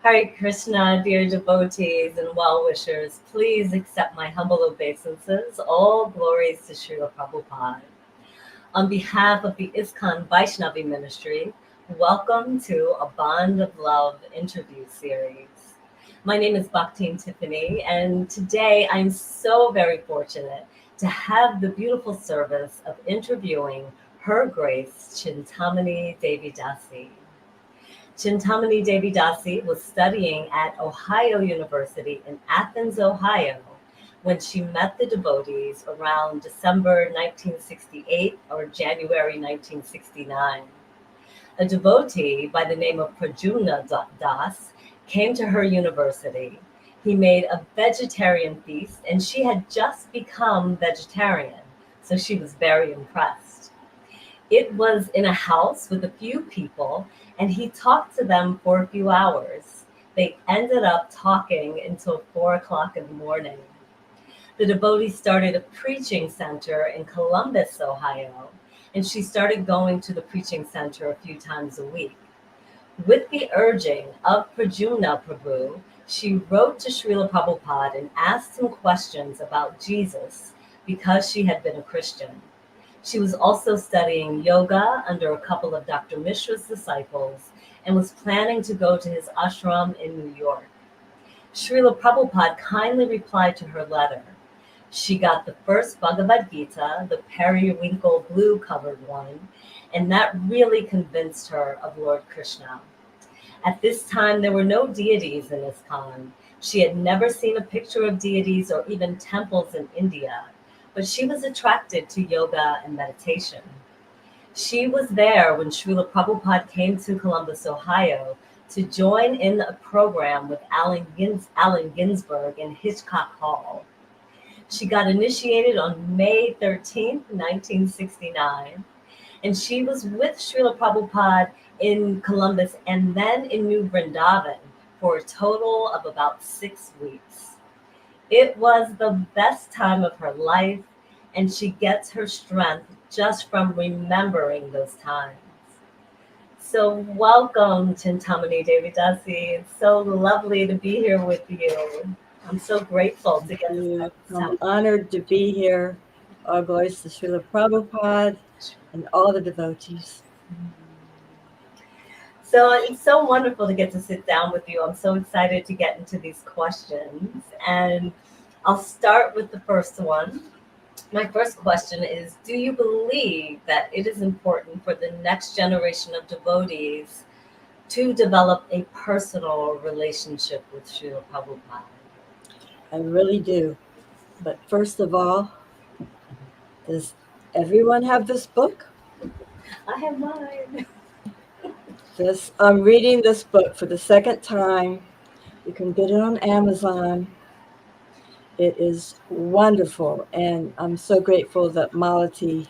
Hare Krishna, dear devotees and well-wishers, please accept my humble obeisances. All glories to Srila Prabhupada. On behalf of the ISKCON Vaishnavi Ministry, welcome to a Bond of Love interview series. My name is Bhakti Tiffany, and today I'm so very fortunate to have the beautiful service of interviewing Her Grace Chintamani Devi Dasi. Chintamani Devi Dasi was studying at Ohio University in Athens, Ohio, when she met the devotees around December 1968 or January 1969. A devotee by the name of Pradyumna Das came to her university. He made a vegetarian feast, and she had just become vegetarian, so she was very impressed. It was in a house with a few people, and he talked to them for a few hours. They ended up talking until 4 o'clock in the morning. The devotee started a preaching center in Columbus, Ohio, and she started going to the preaching center a few times a week. With the urging of Pradyumna Prabhu, she wrote to Srila Prabhupada and asked him questions about Jesus because she had been a Christian. She was also studying yoga under a couple of Dr. Mishra's disciples and was planning to go to his ashram in New York. Srila Prabhupada kindly replied to her letter. She got the first Bhagavad-gita, the periwinkle blue covered one, and that really convinced her of Lord Krishna. At this time, there were no deities in ISKCON. She had never seen a picture of deities or even temples in India, but she was attracted to yoga and meditation. She was there when Srila Prabhupada came to Columbus, Ohio, to join in a program with Allen Ginsberg in Hitchcock Hall. She got initiated on May 13th, 1969, and she was with Srila Prabhupada in Columbus and then in New Vrindavan for a total of about 6 weeks. It was the best time of her life, and she gets her strength just from remembering those times. So welcome, Chintamani Devi Dasi. It's so lovely to be here with you. I'm so grateful to get to spend this I'm time. honored to be here. All glories to Srila Prabhupada and all the devotees. So it's so wonderful to get to sit down with you. I'm so excited to get into these questions. And I'll start with the first one. My first question is, do you believe that it is important for the next generation of devotees to develop a personal relationship with Srila Prabhupada? I really do. But first of all, does everyone have this book? I have mine. I'm reading this book for the second time. You can get it on Amazon. It is wonderful, and I'm so grateful that Malati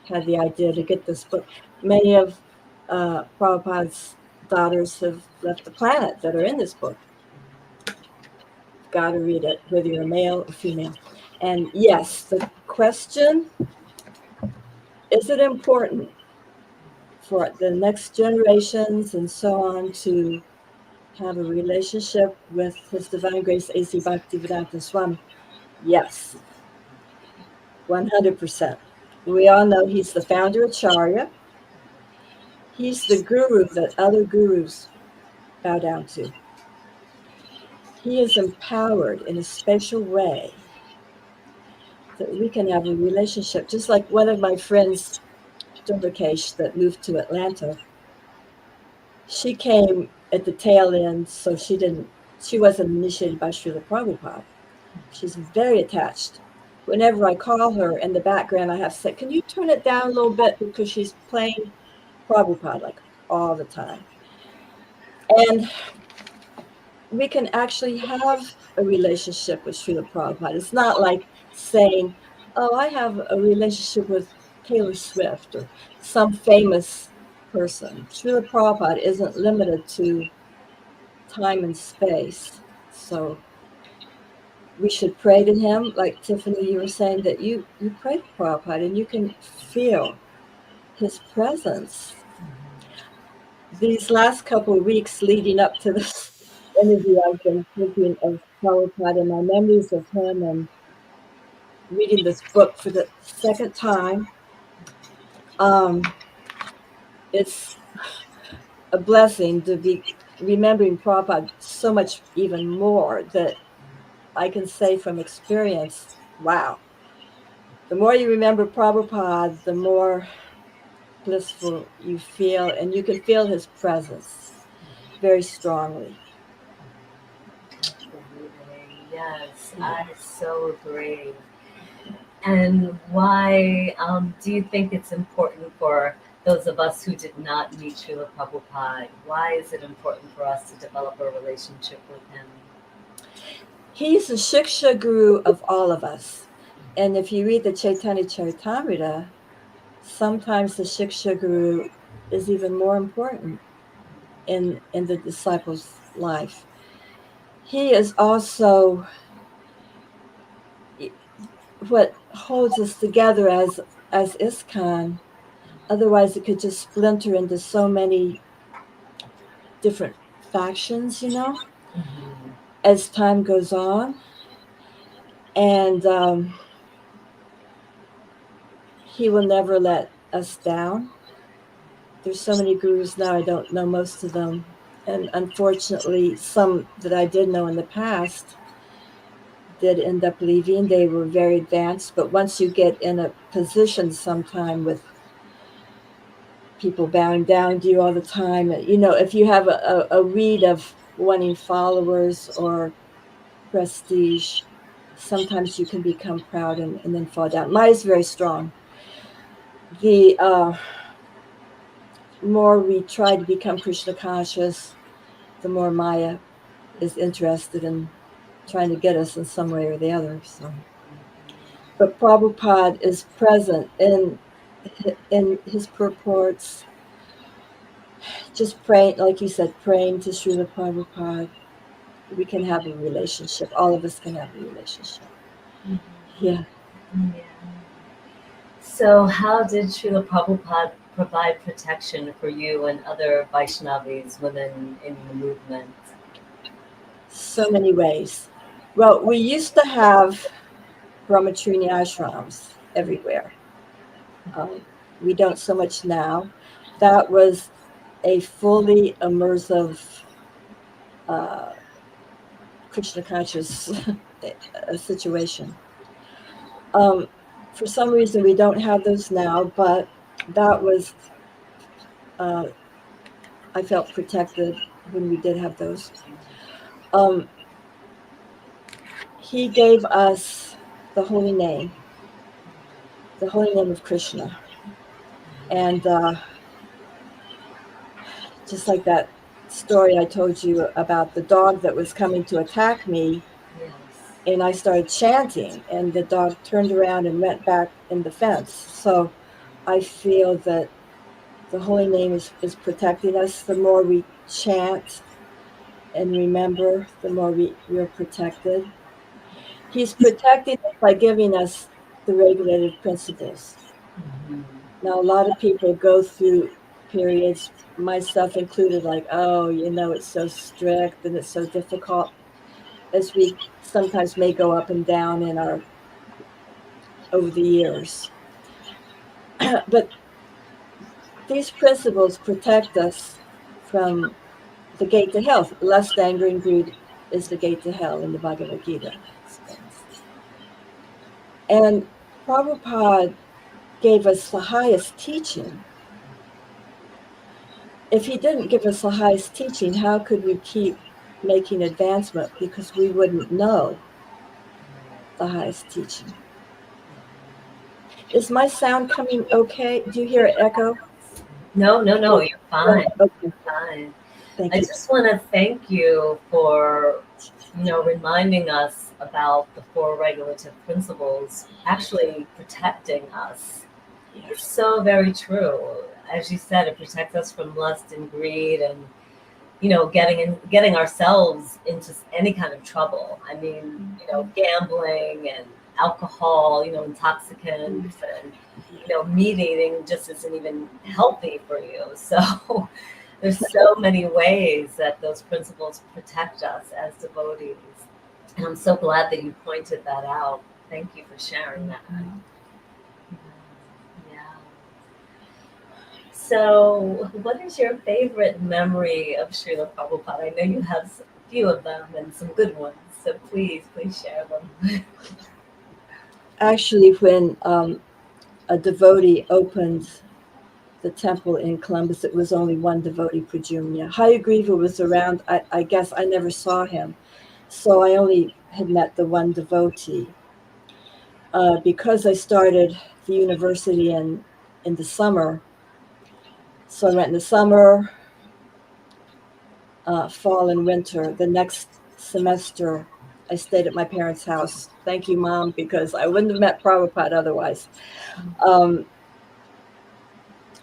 had the idea to get this book. Many of Prabhupada's daughters have left the planet that are in this book. You've got to read it, whether you're male or female. And yes, the question, is it important for the next generations and so on to have a relationship with His Divine Grace A.C. Bhaktivedanta Swami? Yes, 100%. We all know he's the founder of Acharya. He's the guru that other gurus bow down to. He is empowered in a special way that we can have a relationship. Just like one of my friends, Durgakesh, that moved to Atlanta, she came at the tail end, so she wasn't initiated by Srila Prabhupada. She's very attached. Whenever I call her in the background, I have said, can you turn it down a little bit, because she's playing Prabhupada like all the time. And we can actually have a relationship with Srila Prabhupada. It's not like saying, oh, I have a relationship with Taylor Swift or some famous person. Srila Prabhupada isn't limited to time and space. So we should pray to him, like Tiffany, you were saying, that you pray to Prabhupada and you can feel his presence. These last couple of weeks leading up to this interview, I've been thinking of Prabhupada and my memories of him, and reading this book for the second time. It's a blessing to be remembering Prabhupada so much even more, that I can say from experience, wow, the more you remember Prabhupada, the more blissful you feel, and you can feel his presence very strongly. Yes, I so agree. And why do you think it's important for those of us who did not meet Srila Prabhupada? Why is it important for us to develop a relationship with him? He's the Shiksha Guru of all of us. And if you read the Chaitanya Charitamrita, sometimes the Shiksha Guru is even more important in the disciple's life. He is also what holds us together as ISKCON. Otherwise, it could just splinter into so many different factions, Mhm. as time goes on. And he will never let us down. There's so many gurus now, I don't know most of them. And unfortunately, some that I did know in the past did end up leaving. They were very advanced, but once you get in a position sometime with people bowing down to you all the time, if you have a weed of wanting followers or prestige, sometimes you can become proud and then fall down. Maya is very strong. The more we try to become Krishna conscious, the more Maya is interested in trying to get us in some way or the other. So, but Prabhupada is present in his purports. Just praying, like you said, praying to Srila Prabhupada. We can have a relationship. All of us can have a relationship. Yeah. Yeah. So, how did Srila Prabhupada provide protection for you and other Vaishnavis, women in the movement? So many ways. Well, we used to have brahmachari ashrams everywhere. We don't so much now. That was a fully immersive Krishna conscious situation. For some reason, we don't have those now, but that was, I felt protected when we did have those. He gave us the holy name of Krishna. And just like that story I told you about the dog that was coming to attack me, Yes. and I started chanting, and the dog turned around and went back in the fence. So I feel that the holy name is protecting us. The more we chant and remember, the more we're protected. He's protecting us by giving us the regulative principles. Mhm. Now, a lot of people go through periods, myself included, like, oh, it's so strict and it's so difficult, as we sometimes may go up and down over the years. But these principles protect us from the gate to hell. Lust, anger, and greed is the gate to hell in the Bhagavad-gita. And Prabhupada gave us the highest teaching. If he didn't give us the highest teaching, how could we keep making advancement? Because we wouldn't know the highest teaching. Is my sound coming okay? Do you hear an echo? No, you're fine. Okay, Fine. thank I you. just want to thank you for, reminding us about the four regulative principles actually protecting us. Yeah. It's so very true. As you said, it protects us from lust and greed and, getting ourselves into any kind of trouble. I mean, gambling and alcohol, intoxicants and, meat eating just isn't even healthy for you. So There's so many ways that those principles protect us as devotees. And I'm so glad that you pointed that out. Thank you for sharing that. Yeah. So, what is your favorite memory of Srila Prabhupada? I know you have a few of them and some good ones, so please share them. Actually, when a devotee opened the temple in Columbus, it was only one devotee, Pradyumna. Hayagriva was around. I guess I never saw him, so I only had met the one devotee. Because I started the university in the summer, so I went in the summer, fall, and winter. The next semester, I stayed at my parents' house. Thank you, Mom, because I wouldn't have met Prabhupada otherwise.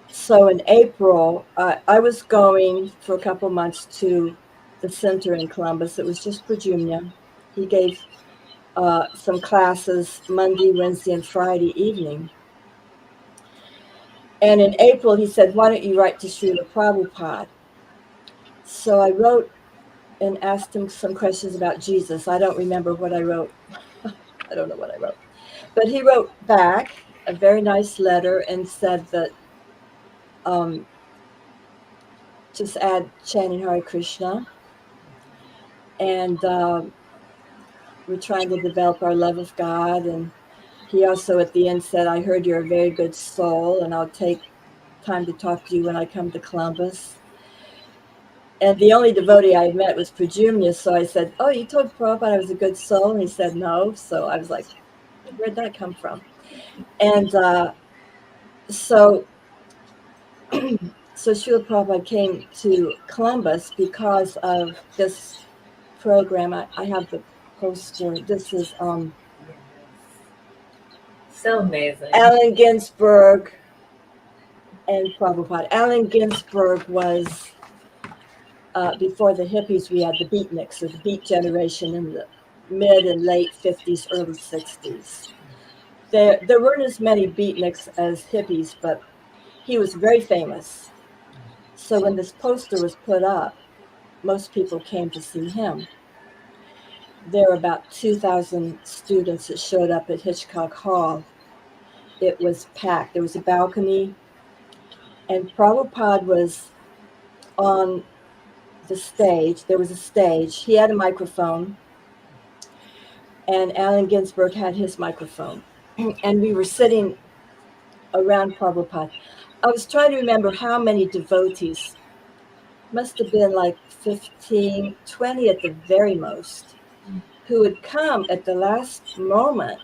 So in April, I was going for a couple months to the center in Columbus. It was just Pradyumna. He gave some classes Monday, Wednesday, and Friday evening. And in April, he said, "Why don't you write to Srila Prabhupada?" So I wrote and asked him some questions about Jesus. I don't remember what I wrote. I don't know what I wrote. But he wrote back a very nice letter and said that just add chanting Hare Krishna. And we're trying to develop our love of God. And he also at the end said, "I heard you're a very good soul, and I'll take time to talk to you when I come to Columbus." And the only devotee I met was Pradyumna. So I said, "Oh, you told Prabhupada I was a good soul?" And he said, "No." So I was like, "Where'd that come from?" And so Srila Prabhupada came to Columbus because of this program. I have the poster. This is So amazing. Allen Ginsberg and Prabhupada. Allen Ginsberg was, before the hippies, we had the beatniks, or the beat generation in the mid and late 50s, early 60s. There weren't as many beatniks as hippies, but he was very famous. So when this poster was put up, most people came to see him. There were about 2,000 students that showed up at Hitchcock Hall. It was packed. There was a balcony, and Prabhupada was on the stage. There was a stage. He had a microphone, and Allen Ginsberg had his microphone. And we were sitting around Prabhupada. I was trying to remember how many devotees. Must have been like 15, 20 at the very most, who would come at the last moment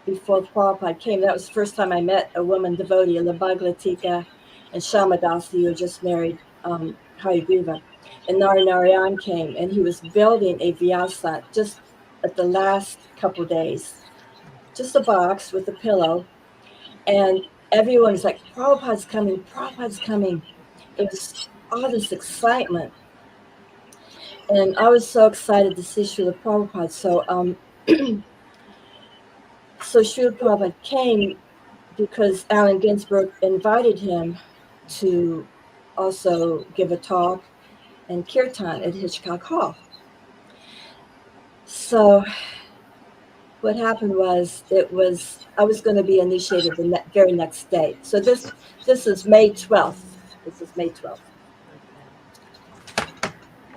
before Prabhupada came. That was the first time I met a woman devotee, Bhagavad-gita and Shamadasi, who had just married Hayagriva. And Narayan came, and he was building a vyasa just at the last couple days, just a box with a pillow. And everyone was like, "Prabhupada's coming, Prabhupada's coming." It was all this excitement. And I was so excited to see Srila Prabhupada. So, so Srila Prabhupada came because Allen Ginsberg invited him to also give a talk and kirtan at Hitchcock Hall. So what happened was, I was going to be initiated the very next day. So this is May 12th. This is May 12th.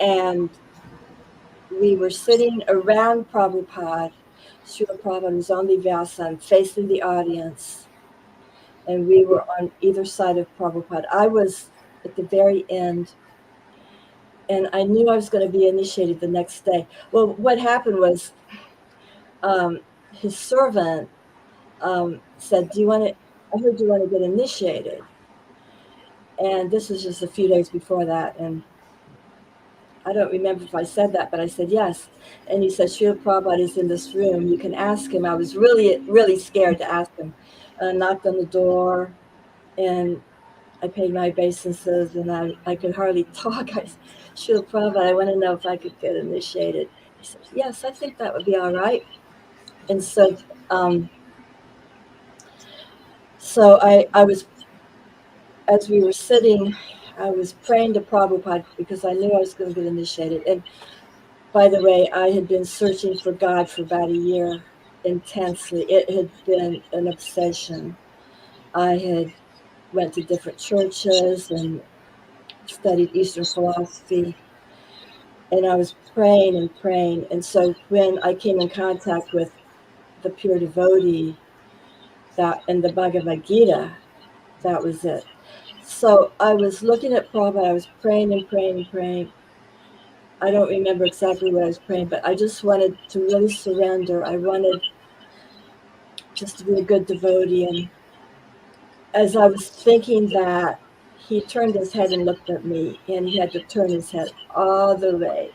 And we were sitting around Prabhupada. Srila Prabhupada was on the Vyasa facing the audience. And we were on either side of Prabhupada. I was at the very end. And I knew I was going to be initiated the next day. Well, what happened was his servant said, I heard you want to get initiated. And this was just a few days before that. And I don't remember if I said that, but I said yes. And he said, "Srila Prabhupada is in this room. You can ask him." I was really, really scared to ask him. And I knocked on the door, and I paid my obeisances, and I could hardly talk. I said, "Srila Prabhupada, I want to know if I could get initiated." He said, "Yes, I think that would be all right." And so I was, as we were sitting I was praying to Prabhupada because I knew I was going to get initiated. And by the way, I had been searching for God for about a year intensely. It had been an obsession. I had went to different churches and studied Eastern philosophy, and I was praying and praying. And so when I came in contact with the pure devotee that in the Bhagavad-gita, that was it. So I was looking at Prabhupada, I was praying and praying and praying. I don't remember exactly what I was praying, but I just wanted to really surrender. I wanted just to be a good devotee. And as I was thinking that, he turned his head and looked at me, and he had to turn his head all the way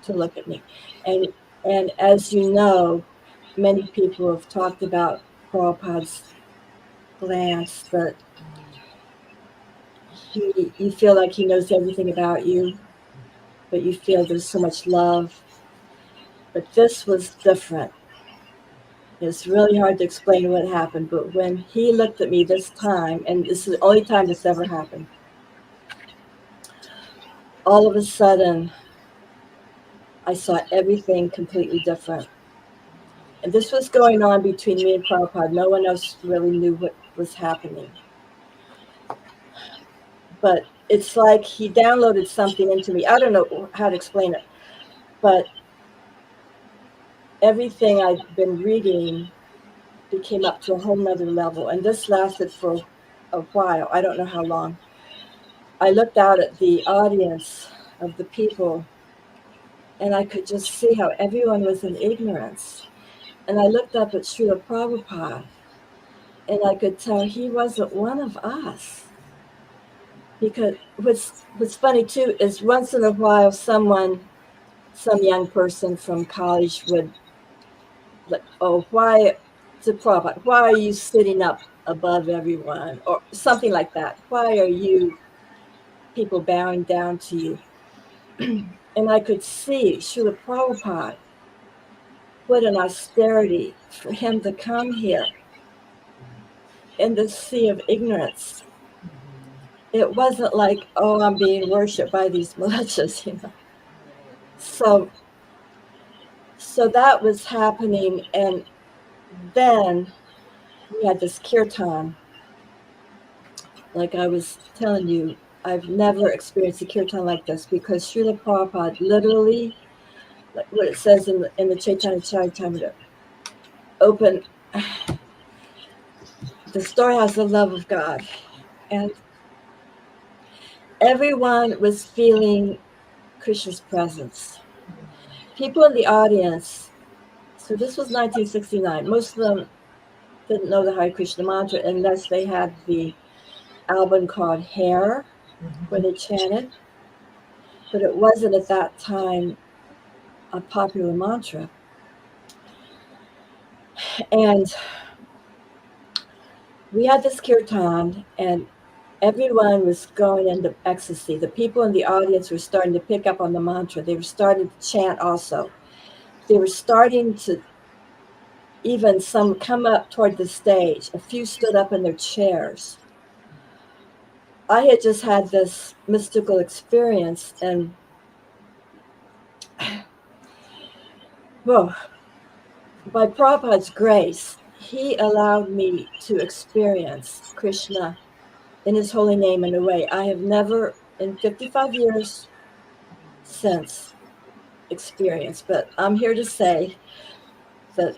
to look at me. And as you know, many people have talked about Prabhupada's glance, that you feel like he knows everything about you, but you feel there's so much love. But this was different. It's really hard to explain what happened, but when he looked at me this time, and this is the only time this ever happened, all of a sudden, I saw everything completely different. And this was going on between me and Prabhupada. No one else really knew what was happening. But it's like he downloaded something into me. I don't know how to explain it, but everything I'd been reading became up to a whole nother level. And this lasted for a while. I don't know how long. I looked out at the audience of the people, and I could just see how everyone was in ignorance. And I looked up at Srila Prabhupada, and I could tell he wasn't one of us. Because what's funny too is once in a while some young person from college would, why to Prabhupada, why are you sitting up above everyone, or something like that? Why are you people bowing down to you? And I could see Srila Prabhupada, what an austerity for him to come here in the sea of ignorance. It wasn't like, oh, I'm being worshipped by these militias, you know. So that was happening, and then we had this kirtan. Like I was telling you, I've never experienced a kirtan like this, because Srila Prabhupada literally, like what it says in the Chaitanya Charitamrita, open the storehouse of love of God. And everyone was feeling Krishna's presence. People in the audience, so this was 1969, most of them didn't know the Hare Krishna mantra unless they had the album called Hair, where they chanted. But it wasn't at that time a popular mantra. And we had this kirtan, and everyone was going into ecstasy. The people in the audience were starting to pick up on the mantra. They were starting to chant also. They were starting to, even some come up toward the stage. A few stood up in their chairs. I had just had this mystical experience, and well, by Prabhupada's grace, he allowed me to experience Krishna in his holy name in a way I have never in 55 years since experienced. But I'm here to say that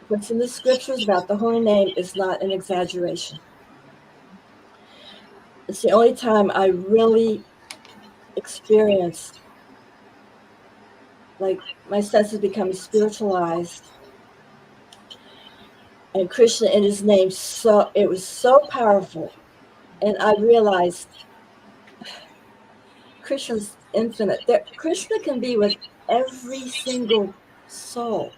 what's in the scriptures about the holy name is not an exaggeration. It's the only time I really experienced, like, my senses becoming spiritualized, and Krishna in his name. So it was so powerful. And I realized Krishna's infinite. Krishna can be with every single soul.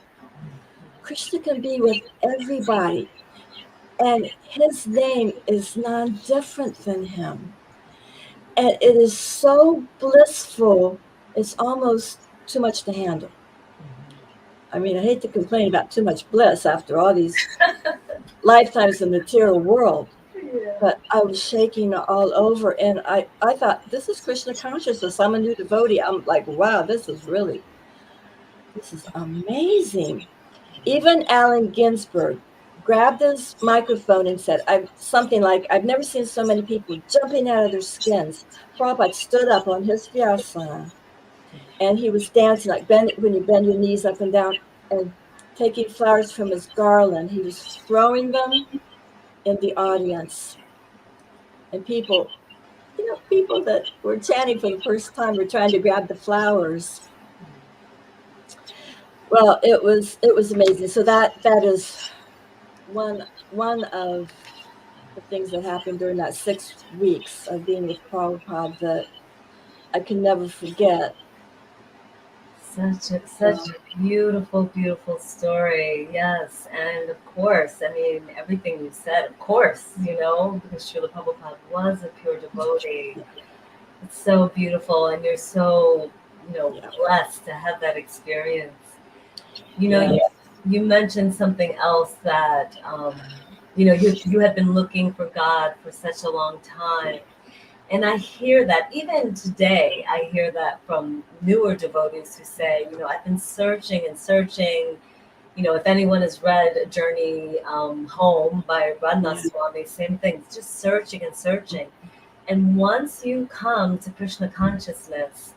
Krishna can be with everybody. And his name is none different than him. And it is so blissful, it's almost too much to handle. I mean, I hate to complain about too much bliss after all these lifetimes in the material world. Yeah. but I was shaking all over, and I thought, this is Krishna consciousness. I'm a new devotee. I'm like, wow, this is amazing. Even Allen Ginsberg grabbed his microphone and said, something like, I've never seen so many people jumping out of their skins. Prabhupada stood up on his vyasana, and he was dancing, like when you bend your knees up and down, and taking flowers from his garland. He was throwing them in the audience. And people that were chanting for the first time were trying to grab the flowers. Well, it was amazing. So that is one of the things that happened during that 6 weeks of being with Prabhupada that I can never forget. Such a beautiful, beautiful story. Yes. And of course, I mean, everything you said, of course, because Srila Prabhupada was a pure devotee. It's so beautiful. And you're so, blessed to have that experience. You mentioned something else that, you had been looking for God for such a long time. And I hear that even today, I hear that from newer devotees who say, I've been searching and searching. If anyone has read A Journey Home by Radha Swami, same thing, just searching and searching. And once you come to Krishna consciousness,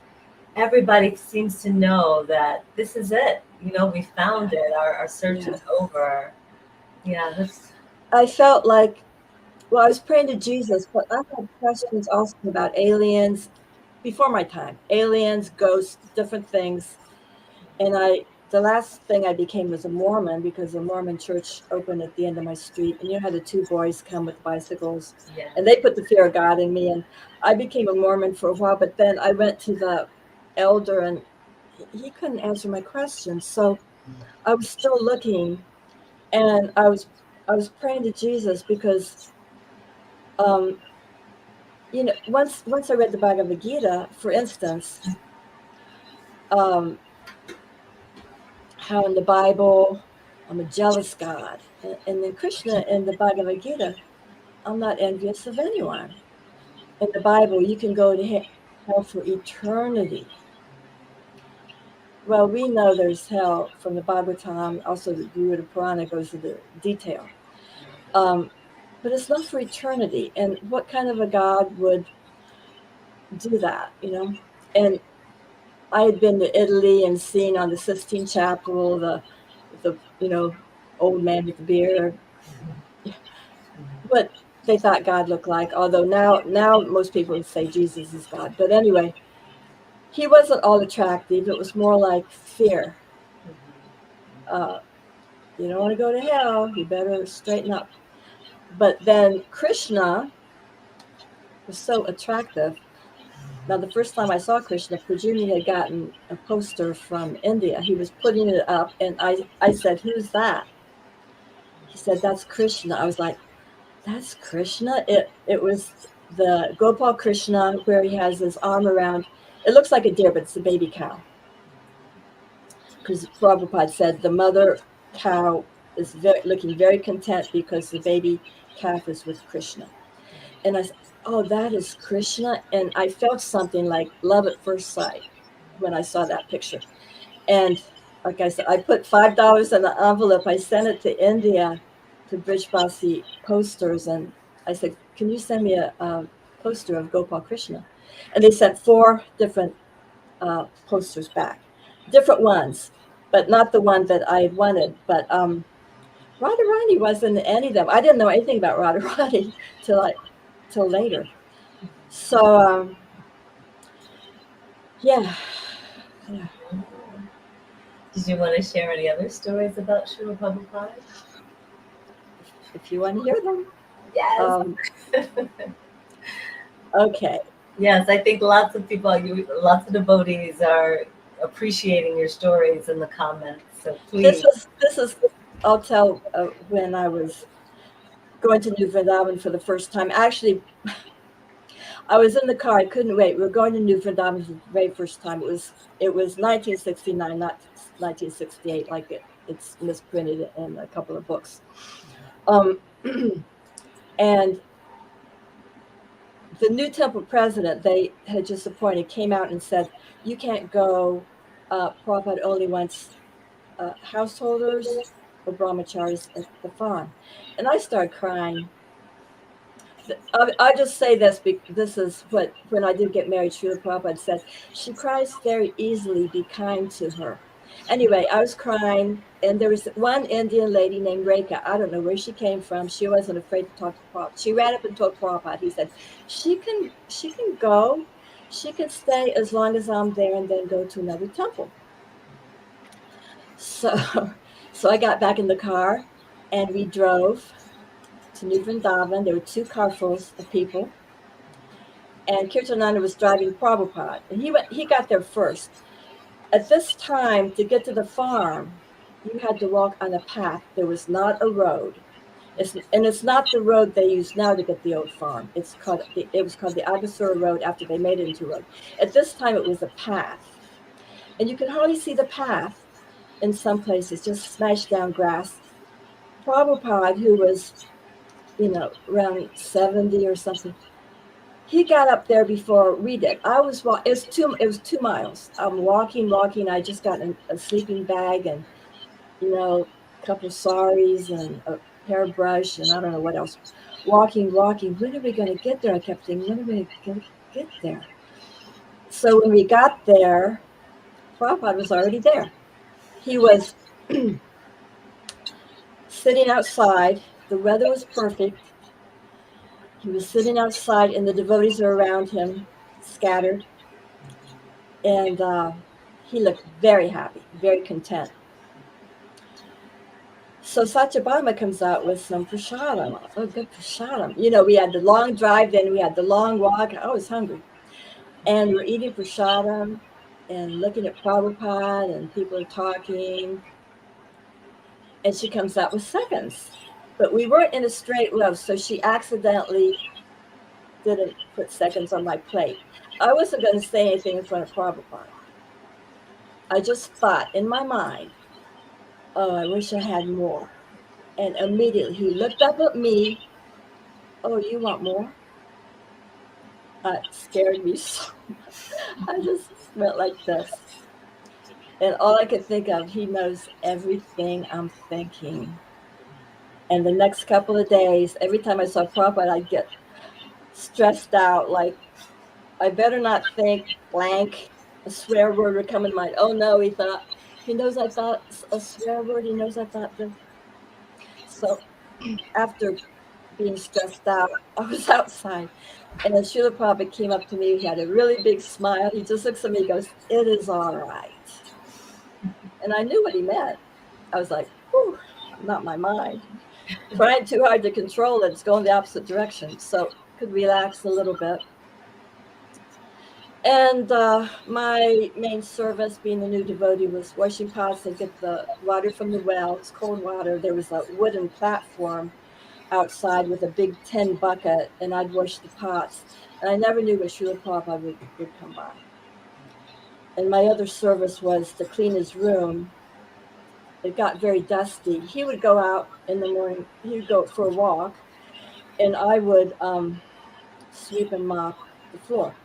everybody seems to know that this is it. We found it. Our search is over. Yeah, I felt like, well, I was praying to Jesus, but I had questions also about aliens before my time. Aliens, ghosts, different things. And the last thing I became was a Mormon, because the Mormon church opened at the end of my street. And you had the two boys come with bicycles. Yeah. And they put the fear of God in me. And I became a Mormon for a while, but then I went to the elder and he couldn't answer my questions. So I was still looking, and I was praying to Jesus because once I read the Bhagavad-gita, for instance, how in the Bible I'm a jealous God, and then Krishna in the Bhagavad-gita, I'm not envious of anyone. In the Bible, you can go to hell for eternity. Well, we know there's hell from the Bhagavatam. Also, the Garuda Purana goes into detail. But it's not for eternity. And what kind of a God would do that, And I had been to Italy and seen on the Sistine Chapel the old man with the beard, what they thought God looked like. Although now most people would say Jesus is God. But anyway, he wasn't all attractive. It was more like fear. You don't want to go to hell. You better straighten up. But then Krishna was so attractive. Now, the first time I saw Krishna, Pradyumna had gotten a poster from India. He was putting it up, and I said, "Who's that?" He said, "That's Krishna." I was like, "That's Krishna?" It was the Gopal Krishna, where he has his arm around. It looks like a deer, but it's a baby cow. Because Prabhupada said the mother cow is looking very content because the baby calf is with Krishna. And I said, "Oh, that is Krishna." And I felt something like love at first sight when I saw that picture. And like I said, I put $5 in the envelope. I sent it to India to Brijbasi posters. And I said, "Can you send me a poster of Gopal Krishna?" And they sent 4 different posters back, different ones, but not the one that I wanted. But Radharani wasn't in any of them. I didn't know anything about Radharani till later. So yeah. Did you want to share any other stories about Srila Prabhupada? If you want to hear them. Yes. Okay. Yes, I think lots of devotees are appreciating your stories in the comments. So please. This is I'll tell when I was going to New Vrindavan for the first time. Actually, I was in the car. I couldn't wait. We were going to New Vrindavan for the very first time. It was 1969, not 1968, like it's misprinted in a couple of books. And the new temple president they had just appointed came out and said, you can't go, Prabhupada only wants householders or brahmacharis at the farm. And I started crying. I just say this because this is what, when I did get married, Srila Prabhupada said, she cries very easily, be kind to her. Anyway, I was crying, and there was one Indian lady named Rekha. I don't know where she came from. She wasn't afraid to talk to Prabhupada. She ran up and told Prabhupada. He said, she can go. She can stay as long as I'm there and then go to another temple. So I got back in the car, and we drove to New Vrindavan. There were 2 carfuls of people. And Kirtananda was driving Prabhupada. And he got there first. At this time, to get to the farm, you had to walk on a path. There was not a road. It's not the road they use now to get the old farm. It was called the Agasura Road after they made it into a road. At this time, it was a path. And you could hardly see the path in some places, just smashed down grass. Prabhupada, who was, around 70 or something, he got up there before we did. It was 2 miles. I'm walking. I just got a sleeping bag and, a couple of saris and a hairbrush and I don't know what else. Walking. When are we going to get there? I kept thinking, when are we going to get there? So when we got there, Prabhupada was already there. He was sitting outside. The weather was perfect. He was sitting outside, and the devotees are around him, scattered. And he looked very happy, very content. So Satyabhama comes out with some prasadam. Oh, good prasadam. We had the long drive, then we had the long walk. I was hungry. And we're eating prasadam and looking at Prabhupada, and people are talking. And she comes out with seconds. But we weren't in a straight row, so she accidentally didn't put seconds on my plate. I wasn't going to say anything in front of Prabhupada. I just thought in my mind, oh, I wish I had more. And immediately he looked up at me. Oh, you want more? It scared me so much. I just went like this. And all I could think of, he knows everything I'm thinking. And the next couple of days, every time I saw Prabhupada, I'd get stressed out, like, I better not think blank. A swear word would come in mind. Oh, no, he thought, he knows I thought a swear word. He knows I thought this. So after being stressed out, I was outside. And then Srila Prabhupada came up to me. He had a really big smile. He just looks at me and goes, it is all right. And I knew what he meant. I was like, whew, not my mind. Trying too hard to control it. It's going the opposite direction. So could relax a little bit. And my main service, being a new devotee, was washing pots and get the water from the well. It's cold water. There was a wooden platform outside with a big tin bucket, and I'd wash the pots. And I never knew when Srila Prabhupada would come by. And my other service was to clean his room. It got very dusty. He would go out in the morning. He would go for a walk, and I would sweep and mop the floor.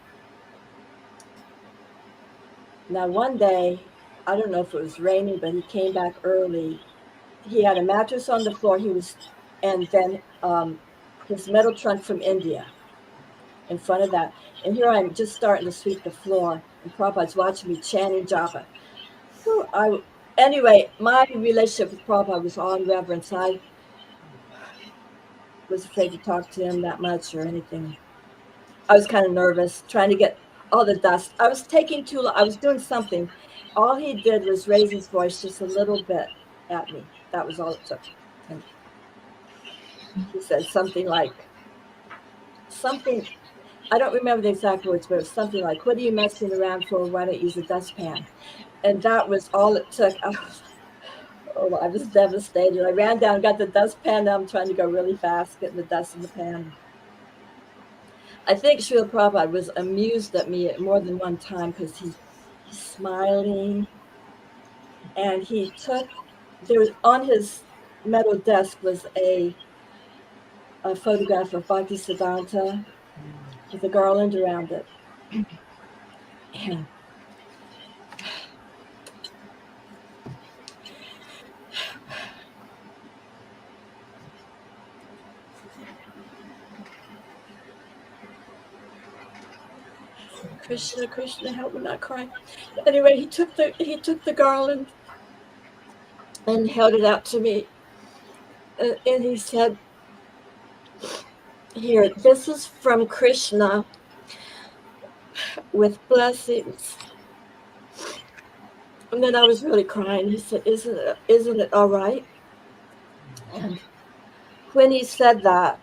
Now, one day, I don't know if it was raining, but he came back early. He had a mattress on the floor. And then his metal trunk from India in front of that. And here I'm just starting to sweep the floor, and Prabhupada's watching me chanting japa. Anyway, my relationship with Prabhupada was all in reverence. I was afraid to talk to him that much or anything. I was kind of nervous, trying to get all the dust. I was taking too long. I was doing something. All he did was raise his voice just a little bit at me. That was all it took. And he said something, I don't remember the exact words, but it was something like, what are you messing around for? Why don't you use a dustpan? And that was all it took. I was devastated. I ran down, got the dustpan. Now I'm trying to go really fast, getting the dust in the pan. I think Srila Prabhupada was amused at me more than one time because he's smiling. And on his metal desk was a photograph of Bhaktisiddhanta. with a garland around it. And Krishna, Krishna, help me not cry. Anyway, he took the garland and held it out to me, and he said, "Here, this is from Krishna with blessings." And then I was really crying. He said, "Isn't it all right?" And when he said that,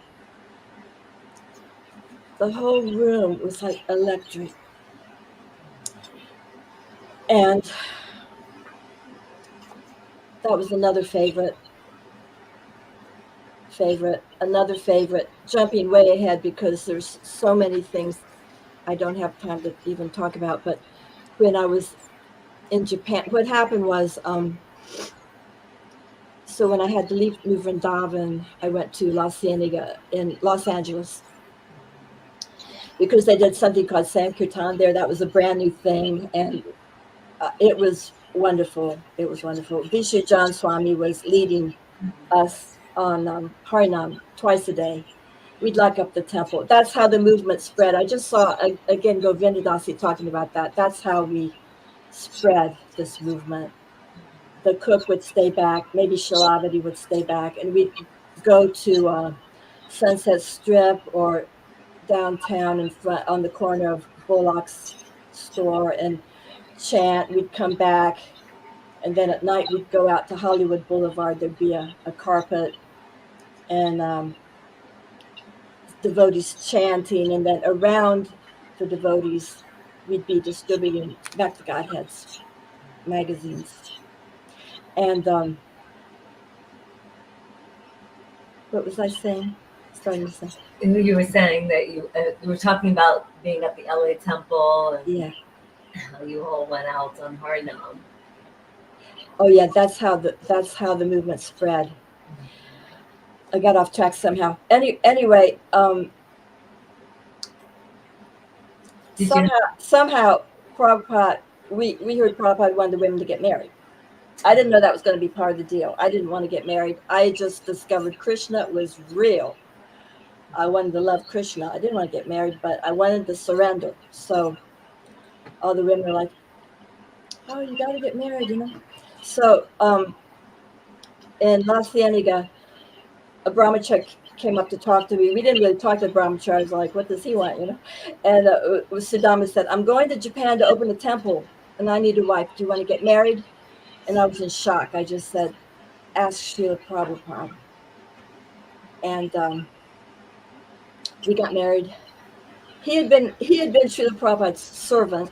the whole room was like electric. And that was another favorite, jumping way ahead because there's so many things I don't have time to even talk about. But when I was in Japan, what happened was, so when I had to leave New Vrindavan, I went to La Cienega in Los Angeles because they did something called Sankirtan there. That was a brand new thing, and it was wonderful. It was wonderful. Vishu John Swami was leading us on Harinam twice a day. We'd lock up the temple. That's how the movement spread. I just saw, again, Govinda Dasi talking about that. That's how we spread this movement. The cook would stay back. Maybe Shilavati would stay back. And we'd go to Sunset Strip or downtown in front on the corner of Bullock's store and chant. We'd come back. And then at night, we'd go out to Hollywood Boulevard. There'd be a carpet and devotees chanting. And then around the devotees, we'd be distributing Back to Godheads magazines. And what was I saying? Starting to say. You were saying that you were talking about being at the LA temple and Yeah. how you all went out on Harinam. Oh yeah, that's how the movement spread. I got off track somehow. Anyway, somehow Prabhupada, we heard Prabhupada wanted the women to get married. I didn't know that was going to be part of the deal. I didn't want to get married. I just discovered Krishna was real. I wanted to love Krishna. I didn't want to get married, but I wanted to surrender. So all the women were like, "Oh, you got to get married, you know." So in La Cienega, a brahmachari came up to talk to me. We didn't really talk to the brahmachari. I was like, "What does he want?" You know. And Sudama said, "I'm going to Japan to open a temple, and I need a wife. Do you want to get married?" And I was in shock. I just said, "Ask Srila Prabhupada." And we got married. He had been Srila Prabhupada's servant,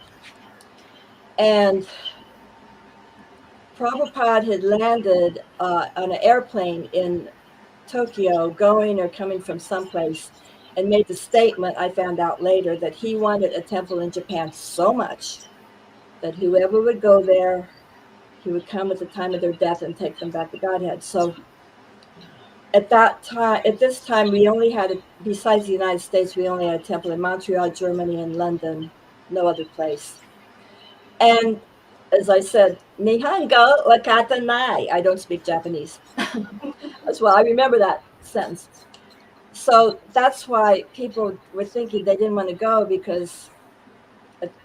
and Prabhupada had landed on an airplane in Tokyo, going or coming from someplace, and made the statement, I found out later, that he wanted a temple in Japan so much that whoever would go there, he would come at the time of their death and take them back to Godhead. So at this time, we only had, besides the United States, we only had a temple in Montreal, Germany, and London, no other place. And as I said, Nihongo wakata nai. I don't speak Japanese. As well, I remember that sentence. So that's why people were thinking they didn't want to go, because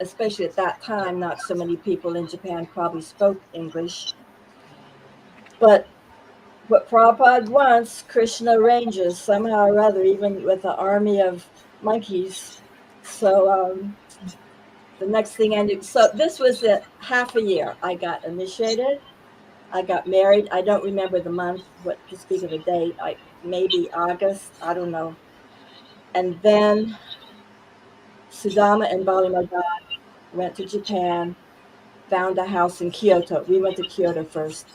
especially at that time, not so many people in Japan probably spoke English. But what Prabhupada wants, Krishna arranges somehow or other, even with an army of monkeys. So the next thing I knew, so this was half a year. I got initiated. I got married. I don't remember the month, what to speak of a date, maybe August, I don't know. And then Sudama and Bali Madad went to Japan, found a house in Kyoto. We went to Kyoto first.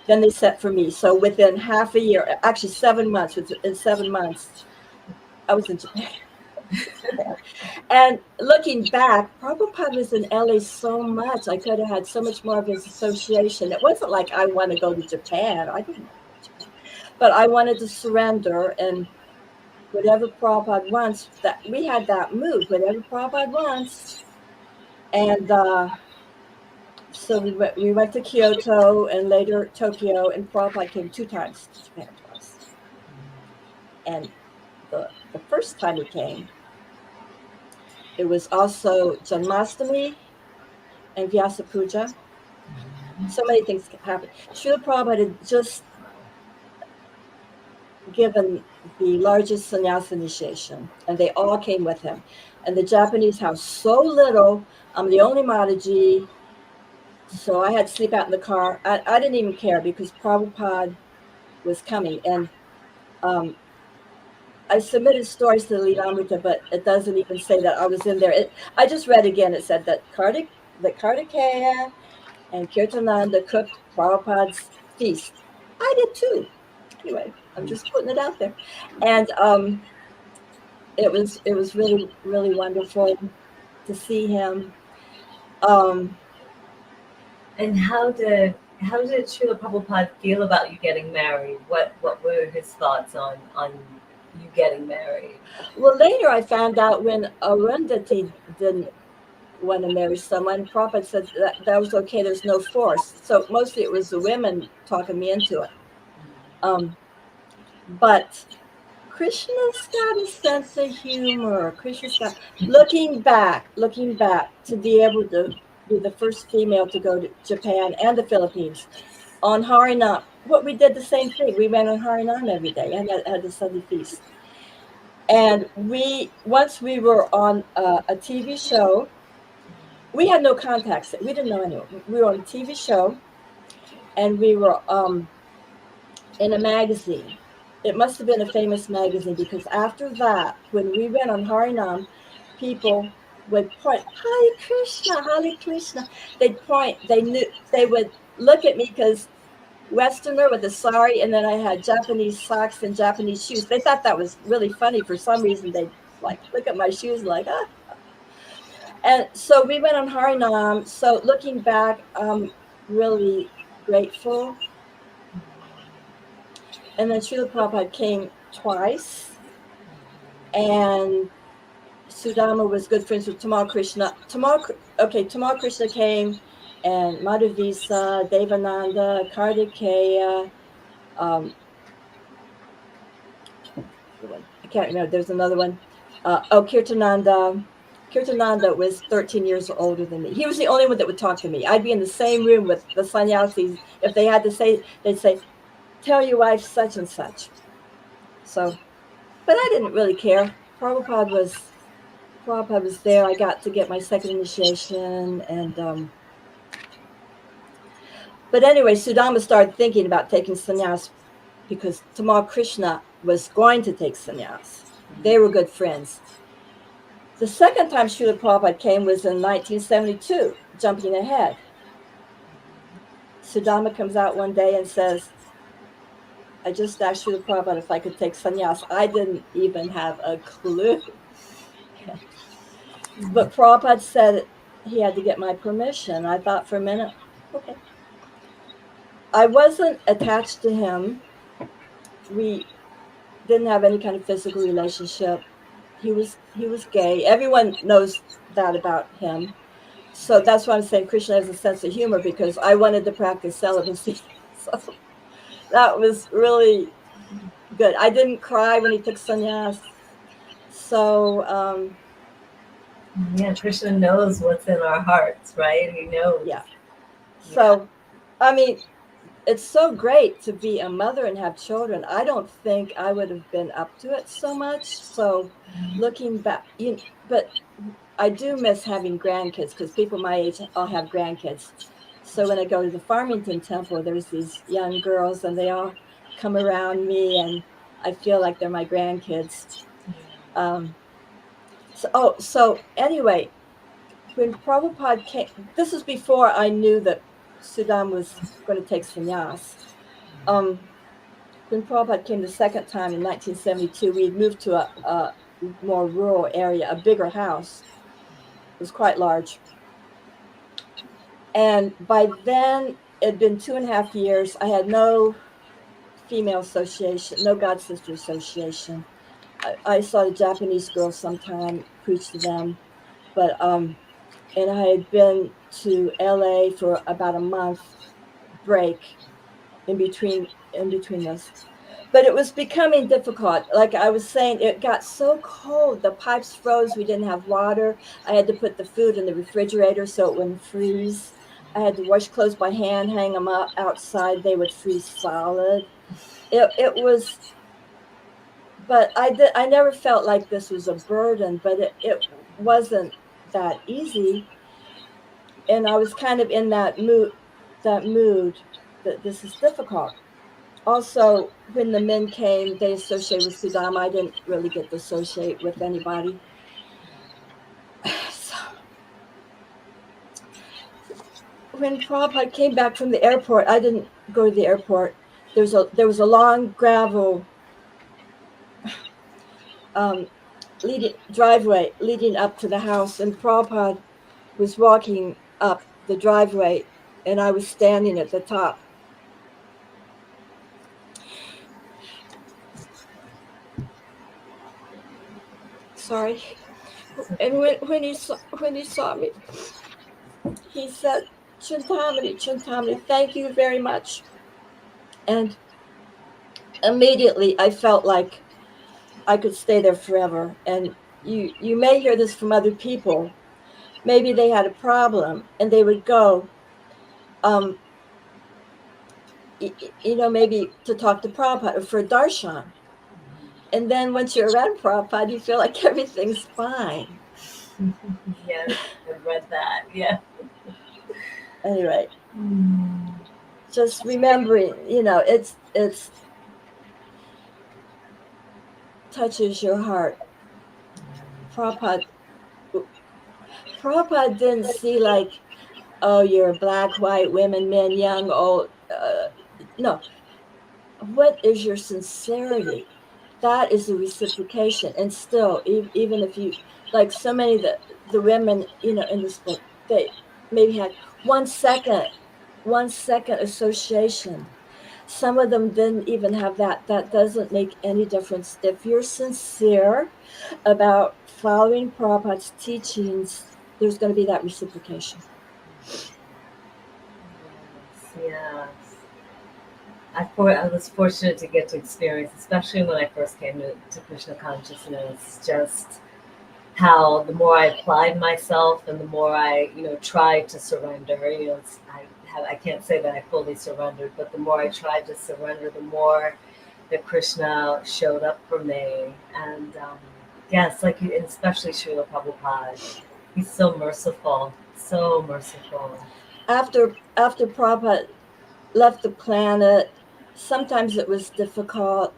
Then they sent for me. So within half a year, actually 7 months, in 7 months, I was in Japan. And looking back, Prabhupada was in LA so much. I could have had so much more of his association. It wasn't like I want to go to Japan. I didn't want to go to Japan. But I wanted to surrender. And whatever Prabhupada wants, that we had that move, whatever Prabhupada wants. And so we went to Kyoto and later Tokyo, and Prabhupada came 2 times to Japan twice. And the first time he came, it was also Janmashtami and Vyasa Puja. So many things happened. Srila Prabhupada had just given the largest sannyas initiation, and they all came with him. And the Japanese have so little. I'm the only Mataji, so I had to sleep out in the car. I didn't even care because Prabhupada was coming. And I submitted stories to the Lilamrita, but it doesn't even say that I was in there. I just read again. It said that Kartikeya and Kirtananda cooked Prabhupada's feast. I did too. Anyway, I'm just putting it out there. And it was really, really wonderful to see him. And how did Srila Prabhupada feel about you getting married? What were his thoughts on you getting married? Well, later I found out when Arundhati didn't want to marry someone, Prabhupada said that was okay. There's no force. So mostly it was the women talking me into it. But Krishna's got a sense of humor. Krishna's got looking back to be able to be the first female to go to Japan and the Philippines on Harinam. What we did the same thing. We went on Harinam every day and had the Sunday feast. And once we were on a TV show, we had no contacts. We didn't know anyone. We were on a TV show, and we were in a magazine. It must have been a famous magazine, because after that, when we went on Harinam, people would point, Hare Krishna, Hare Krishna. They'd point, they would look at me because Westerner with a sari, and then I had Japanese socks and Japanese shoes. They thought that was really funny. For some reason, they'd like look at my shoes like, ah. And so we went on Harinam. So looking back, I'm really grateful. And then Srila Prabhupada came twice, and Sudama was good friends with Tamal Krishna. Tamal Krishna came, and Madhavisa, Devananda, Kartikeya, I can't remember. There's another one. Kirtananda. Kirtananda was 13 years older than me. He was the only one that would talk to me. I'd be in the same room with the sannyasis. If they had to say, they'd say, tell your wife such and such. So, but I didn't really care. Prabhupada was there. I got to get my second initiation, and but anyway, Sudama started thinking about taking sannyas because Tamal Krishna was going to take sannyas. They were good friends. The second time Srila Prabhupada came was in 1972, jumping ahead. Sudama comes out one day and says, I just asked Srila Prabhupada if I could take sannyas. I didn't even have a clue. But Prabhupada said he had to get my permission. I thought for a minute, okay. I wasn't attached to him. We didn't have any kind of physical relationship. He was gay. Everyone knows that about him. So that's why I'm saying Krishna has a sense of humor, because I wanted to practice celibacy. So that was really good. I didn't cry when he took sannyas. So yeah, Krishna knows what's in our hearts, right? He knows. Yeah. So, I mean, it's so great to be a mother and have children. I don't think I would have been up to it so much. So looking back, but I do miss having grandkids, because people my age all have grandkids. So when I go to the Farmington Temple, there's these young girls, and they all come around me, and I feel like they're my grandkids. So anyway, when Prabhupada came, this was before I knew that Sudam was going to take sannyas. When Prabhupada came the second time in 1972, we had moved to a more rural area, a bigger house. It was quite large. And by then, it had been 2.5 years. I had no female association, no God Sister association. I saw the Japanese girls sometime preach to them, but and I had been to LA for about a month break in between this. But it was becoming difficult. Like I was saying, it got so cold. The pipes froze. We didn't have water. I had to put the food in the refrigerator so it wouldn't freeze. I had to wash clothes by hand, hang them up outside. They would freeze solid. It was, but I never felt like this was a burden, but it wasn't that easy. And I was kind of in that mood that this is difficult. Also, when the men came, they associated with Sudama. I didn't really get to associate with anybody. So, when Prabhupada came back from the airport, I didn't go to the airport. There was a long gravel driveway leading up to the house, and Prabhupada was walking up the driveway, and I was standing at the top. Sorry. And when he saw me, he said, Chintamani, Chintamani, thank you very much. And immediately I felt like I could stay there forever. And you may hear this from other people. Maybe they had a problem and they would go, maybe to talk to Prabhupada or for a darshan. And then once you're around Prabhupada, you feel like everything's fine. Yes, I've read that. Yeah. Anyway, just remembering, it's touches your heart. Prabhupada didn't see like, oh, you're black, white, women, men, young, old. No. What is your sincerity? That is the reciprocation. And still, even if you, like so many of the women, in this book, they maybe had 1 second association. Some of them didn't even have that. That doesn't make any difference. If you're sincere about following Prabhupada's teachings, there's going to be that reciprocation. Yes. I was fortunate to get to experience, especially when I first came to Krishna consciousness, just how the more I applied myself and the more I, tried to surrender, I can't say that I fully surrendered, but the more I tried to surrender, the more that Krishna showed up for me. And yes, especially Srila Prabhupada, he's so merciful, so merciful. After Prabhupada left the planet, sometimes it was difficult.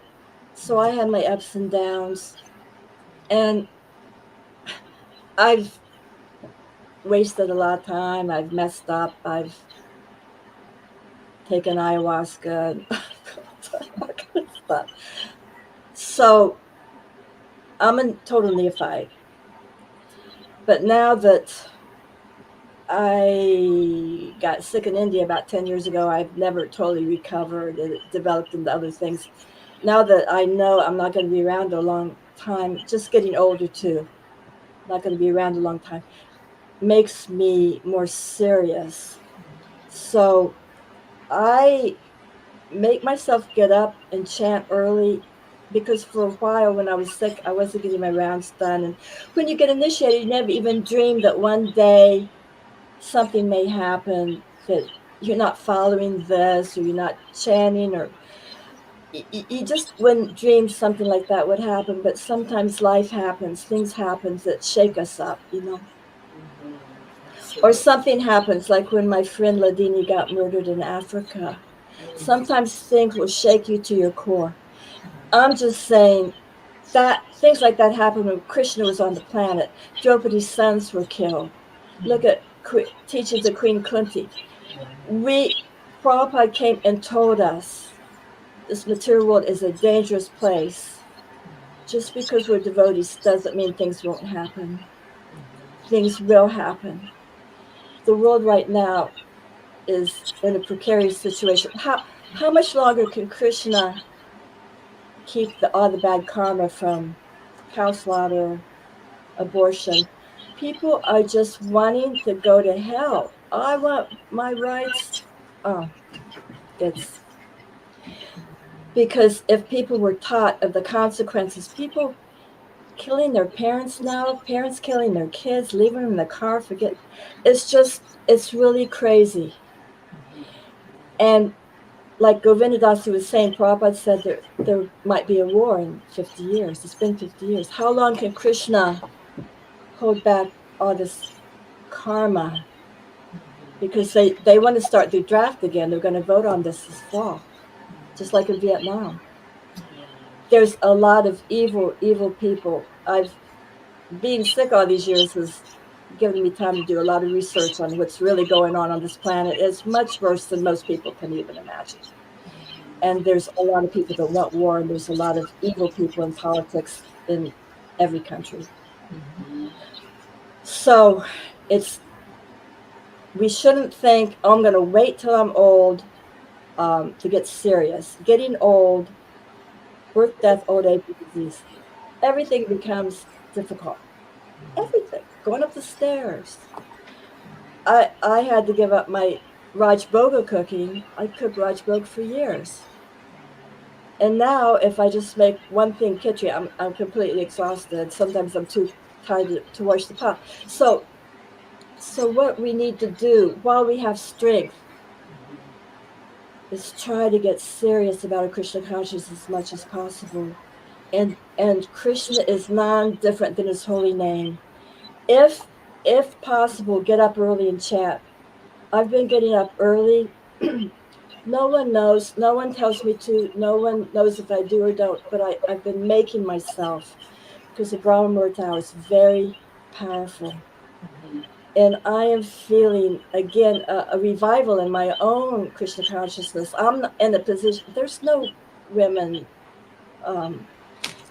So I had my ups and downs. And I've wasted a lot of time. I've messed up. I've taken ayahuasca. So I'm a total neophyte. But now that I got sick in India about 10 years ago, I've never totally recovered. It developed into other things. Now that I know I'm not going to be around a long time, just getting older too, not going to be around a long time, makes me more serious. So I make myself get up and chant early, because for a while when I was sick, I wasn't getting my rounds done. And when you get initiated, you never even dream that one day something may happen, that you're not following this, or you're not chanting, or you just wouldn't dream something like that would happen. But sometimes life happens, things happen that shake us up, or something happens, like when my friend Ladini got murdered in Africa. Sometimes things will shake you to your core. I'm just saying that things like that happened when Krishna was on the planet. Draupadi's sons were killed. Look at teachings of Queen Kunti. Prabhupada came and told us this material world is a dangerous place. Just because we're devotees doesn't mean things won't happen. Things will happen. The world right now is in a precarious situation. How much longer can Krishna keep all the bad karma from cow slaughter, abortion. People are just wanting to go to hell. I want my rights. Oh, it's because if people were taught of the consequences, people killing their parents now, parents killing their kids, leaving them in the car, forget. It's really crazy. And like Govinda Dasi was saying, Prabhupada said there might be a war in 50 years. It's been 50 years. How long can Krishna hold back all this karma? Because they want to start the draft again. They're going to vote on this fall, just like in Vietnam. There's a lot of evil people. Being sick all these years has given me time to do a lot of research on what's really going on this planet. It's much worse than most people can even imagine. And there's a lot of people that want war, and there's a lot of evil people in politics in every country. So we shouldn't think, oh, I'm going to wait till I'm old to get serious. Getting old, birth, death, old age, disease, everything becomes difficult. Everything. Going up the stairs. I had to give up my Raj Bhoga cooking. I cooked Raj Bhoga for years. And now if I just make one thing khichdi, I'm completely exhausted. Sometimes I'm too tired to wash the pot. So what we need to do while we have strength is try to get serious about our Krishna consciousness as much as possible. And Krishna is non-different than his holy name. If possible, get up early and chant. I've been getting up early. No one knows. No one tells me to. No one knows if I do or don't. But I've been making myself, because the Brahma Muhurta hour is very powerful. And I am feeling, again, a revival in my own Krishna consciousness. I'm in a position, there's no women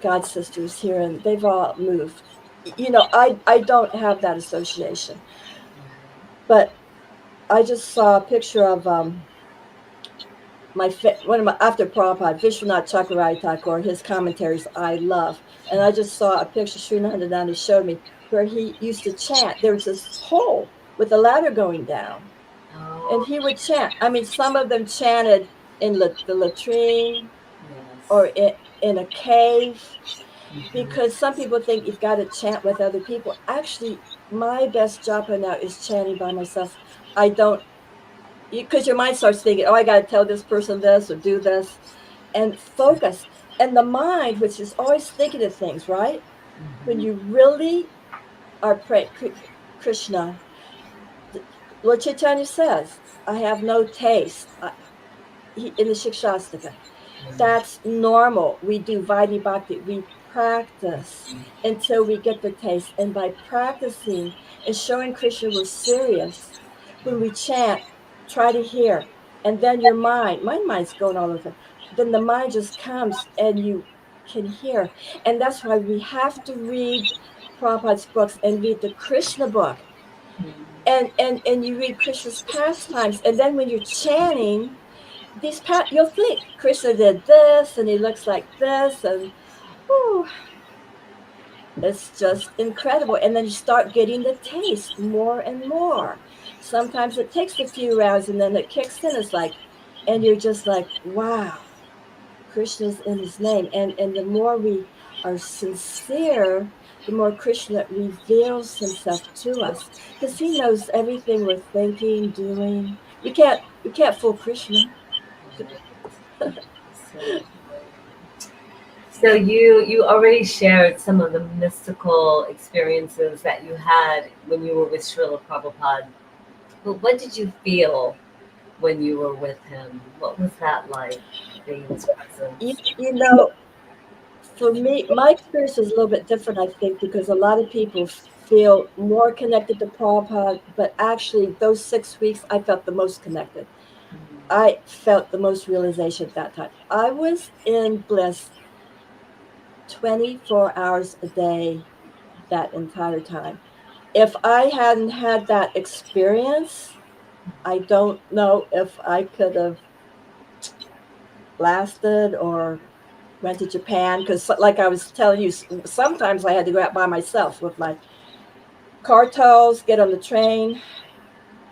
God sisters here, and they've all moved. I don't have that association. But I just saw a picture of one of my, after Prabhupada, Vishwanath Chakravarti Thakur, his commentaries I love. And I just saw a picture Srinanda showed me where he used to chant. There was this hole with a ladder going down. And he would chant. I mean, some of them chanted in the latrine or in a cave, because some people think you've got to chant with other people. Actually, my best japa now is chanting by myself. I don't, because your mind starts thinking, oh, I got to tell this person this or do this, and focus. And the mind, which is always thinking of things, right? When you really are praying Krishna, Lord Chaitanya says, I have no taste. In the Shikshastika, that's normal. We do Vaidhi Bhakti. We practice until we get the taste. And by practicing and showing Krishna we're serious, when we chant, try to hear. And then your mind, my mind's going all over. Then the mind just comes and you can hear. And that's why we have to read Prabhupada's books and read the Krishna book. And you read Krishna's pastimes. And then when you're chanting, you'll think Krishna did this and he looks like this, and it's just incredible. And then you start getting the taste more and more. Sometimes it takes a few rounds and then it kicks in. It's like, and you're just like, wow, Krishna's in his name. And the more we are sincere, the more Krishna reveals himself to us, because he knows everything we're thinking, doing. We can't fool Krishna. So you already shared some of the mystical experiences that you had when you were with Srila Prabhupada. But what did you feel when you were with him? What was that like, being in his presence? For me, my experience is a little bit different, I think, because a lot of people feel more connected to Prabhupada, but actually those 6 weeks, I felt the most connected. I felt the most realization at that time. I was in bliss 24 hours a day that entire time. If I hadn't had that experience, I don't know if I could have lasted or went to Japan because, like I was telling you, sometimes I had to go out by myself with my car tolls, get on the train.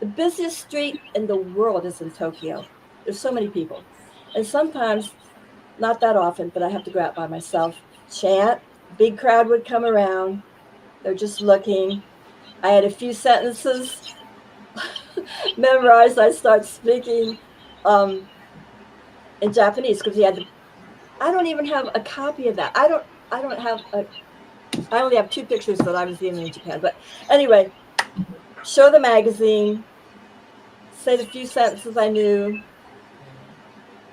The busiest street in the world is in Tokyo. There's so many people. And sometimes, not that often, but I have to go out by myself, chant. Big crowd would come around. They're just looking. I had a few sentences memorized. I start speaking in Japanese because he had the. I don't even have a copy of that. I don't have a. I only have 2 pictures that I was given in Japan. But anyway, show the magazine, say the few sentences I knew,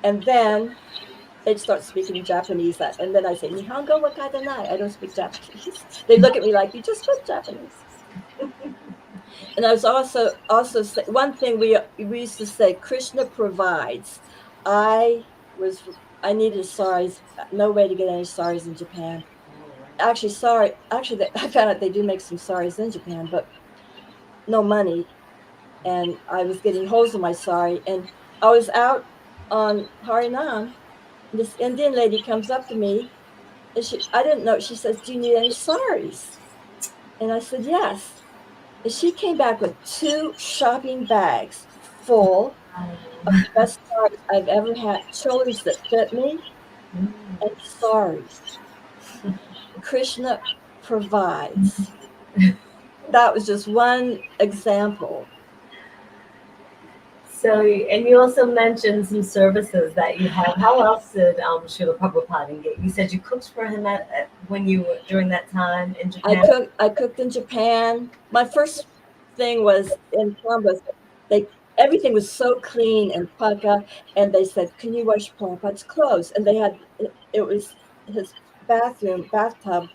and then they'd start speaking Japanese. And then I say, Nihongo wa katanai. I don't speak Japanese. They look at me like, you just spoke Japanese. And I was also one thing we used to say, Krishna provides. I needed saris, no way to get any saris in Japan. Actually, I found out they do make some saris in Japan, but no money. And I was getting holes in my sari. And I was out on Harinam. This Indian lady comes up to me. And I didn't know. She says, do you need any saris? And I said, yes. And she came back with 2 shopping bags full of the best saris I've ever had. Cholis that fit me and saris. Krishna provides. That was just one example. So, and you also mentioned some services that you have. How else did Srila Prabhupada engage? You said you cooked for him when you were during that time in Japan. I cooked in Japan. My first thing was in Columbus. Everything was so clean and pukka, and they said, "Can you wash Prabhupada's clothes?" And it was his bathtub,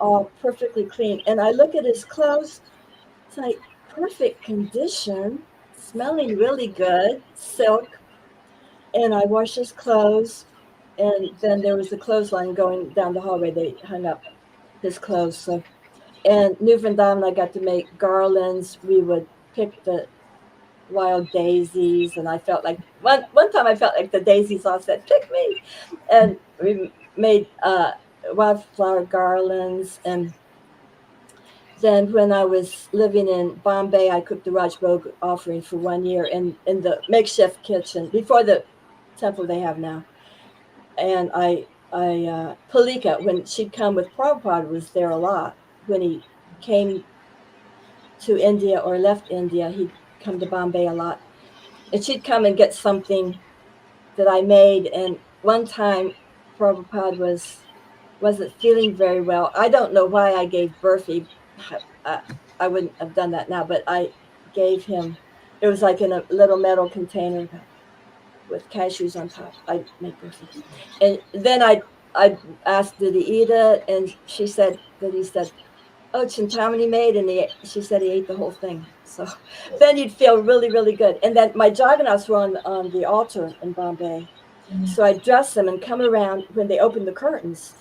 all perfectly clean. And I look at his clothes; it's like perfect condition, smelling really good, silk. And I washed his clothes, and then there was a clothesline going down the hallway. They hung up his clothes. So, and New Vrindavan, I got to make garlands. We would pick the wild daisies, and I felt like one time I felt like the daisies all said, "Pick me," and we made wildflower garlands. And then when I was living in Bombay, I cooked the Rajbhog offering for 1 year in the makeshift kitchen before the temple they have now. And Palika, when she'd come with Prabhupada, was there a lot. When he came to India or left India, he'd come to Bombay a lot. And she'd come and get something that I made. And one time, Prabhupada wasn't feeling very well. I don't know why I gave Burfi. I wouldn't have done that now, but I gave him, it was like in a little metal container with cashews on top. I make Burfi. And then I asked, did he eat it? And he said, oh, Chintamani made, and she said he ate the whole thing. So then you'd feel really, really good. And then my Jagannaths were on the altar in Bombay. Mm-hmm. So I'd dress them and come around when they opened the curtains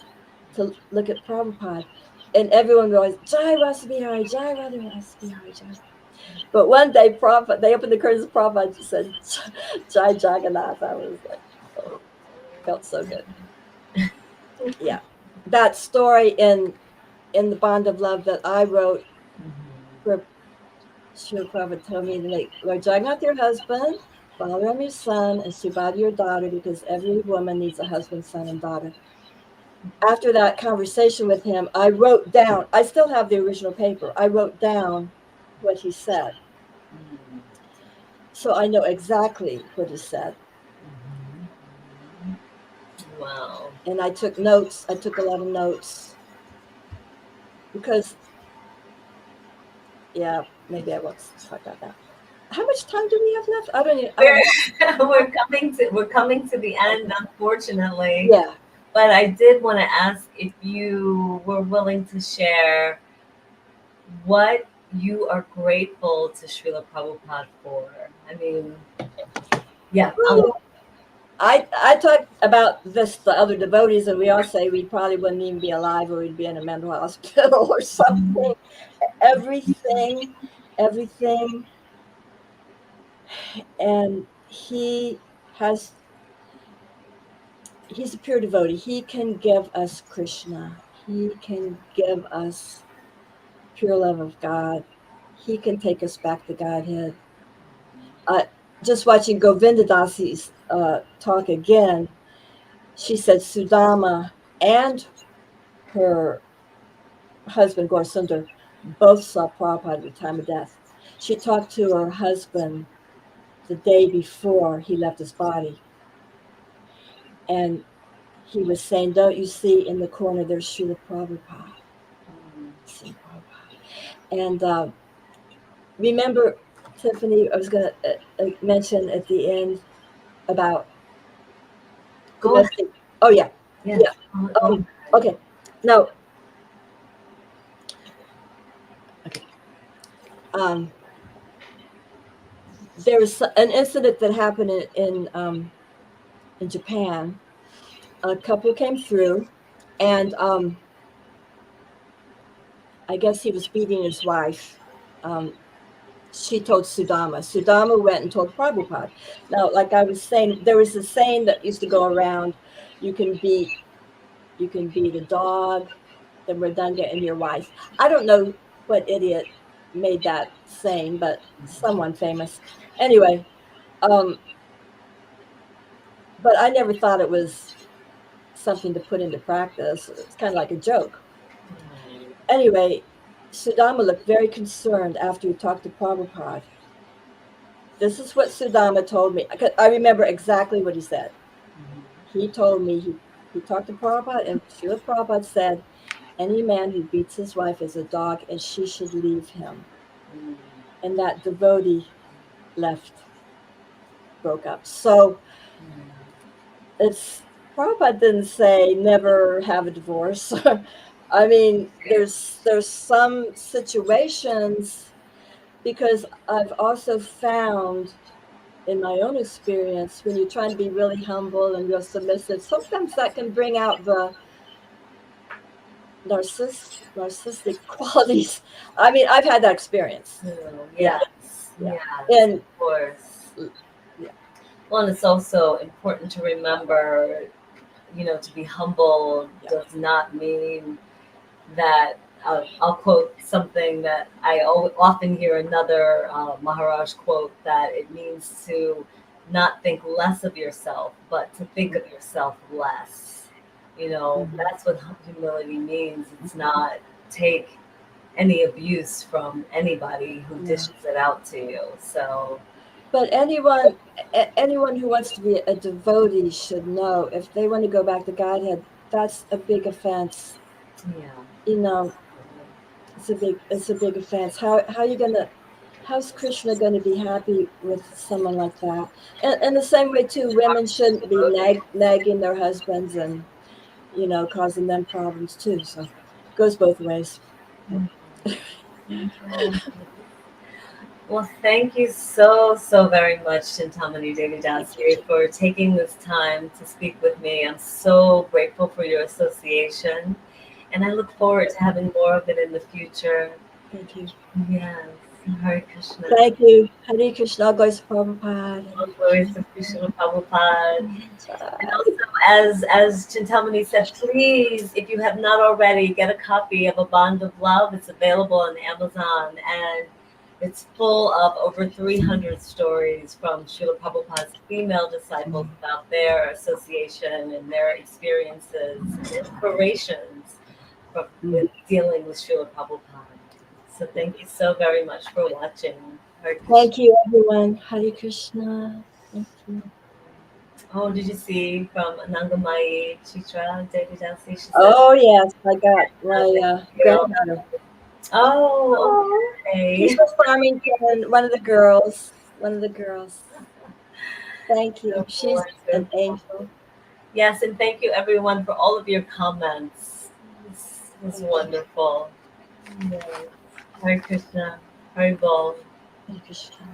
to look at Prabhupada. And everyone goes, Jai Rasabihari, Jai Rasabihari, Jai. But one day, they opened the curtains, Prabhupada just said, Jai Jagannath. I was like, oh, felt so good. Yeah. That story in the Bond of Love that I wrote, where Srila Prabhupada told me to make Lord Jagannath your husband, Balaram your son, and Subhadra your daughter, because every woman needs a husband, son, and daughter. After that conversation with him, I wrote down, I still have the original paper, I wrote down what he said. So I know exactly what he said. Wow. And I took notes. I took a lot of notes. Because, yeah, maybe I won't talk about that. How much time do we have left? I don't know. We're coming to the end, unfortunately. Yeah. But I did want to ask if you were willing to share what you are grateful to Srila Prabhupada for. I mean, yeah. I talk about this to other devotees, and we all say we probably wouldn't even be alive, or we'd be in a mental hospital or something. Everything. And he he's a pure devotee. He can give us Krishna. He can give us pure love of God. He can take us back to Godhead. Just watching Govinda Dasi's talk again, she said Sudama and her husband Gaurasundar both saw Prabhupada at the time of death. She talked to her husband the day before he left his body, and he was saying, "Don't you see in the corner there's Srila Prabhupada?" And remember, Tiffany, I was going to mention at the end about domestic. Oh yeah, Yeah. Okay. No. Okay. There was an incident that happened in Japan. A couple came through, and I guess he was beating his wife. She told Sudama. Sudama went and told Prabhupada. Now, like I was saying, there was a saying that used to go around: you can beat a dog, then we're done getting your wife. I don't know what idiot made that saying, but someone famous. Anyway, but I never thought it was something to put into practice. It's kind of like a joke. Anyway, Sudama looked very concerned after he talked to Prabhupada. This is what Sudama told me. I remember exactly what he said. He told me he talked to Prabhupada, and Srila Prabhupada said, any man who beats his wife is a dog, and she should leave him. And that devotee broke up. So Prabhupada didn't say never have a divorce. I mean, there's some situations, because I've also found in my own experience, when you're trying to be really humble and real submissive, sometimes that can bring out the narcissistic qualities. I mean, I've had that experience. Yes. And of course. Yeah. Well, and it's also important to remember, to be humble does not mean that. I'll quote something that I often hear another Maharaj quote, that it means to not think less of yourself, but to think of yourself less. That's what humility means. It's not take any abuse from anybody who dishes it out to you. So, but anyone who wants to be a devotee should know, if they want to go back to Godhead, that's a big offense. Yeah. It's a big offense. How's Krishna going to be happy with someone like that? And the same way too, women shouldn't be nagging their husbands and causing them problems too. So it goes both ways. Well, thank you so very much, Chintamani Devi Dasi, for taking this time to speak with me. I'm so grateful for your association, and I look forward to having more of it in the future. Thank you. Yes. Hare Krishna. Thank you. Hare Krishna. Glories to Prabhupada. Glories to Krishna Prabhupada. And also, as Chintamani said, please, if you have not already, get a copy of A Bond of Love. It's available on Amazon, and it's full of over 300 stories from Srila Prabhupada's female disciples about their association and their experiences and inspirations with dealing with Srila Prabhupada. So thank you so very much for watching. Thank you, everyone. Hare Krishna. Thank you. Oh, did you see from Anangamai Chitra Devi Dasi? Oh yes, I got my granddaughter. Oh, okay. She's from Farmington. One of the girls. Thank you. She's an angel. Yes, and thank you everyone for all of your comments. This was wonderful. Yes. Hare Krishna. Hare Bol. Hare Krishna.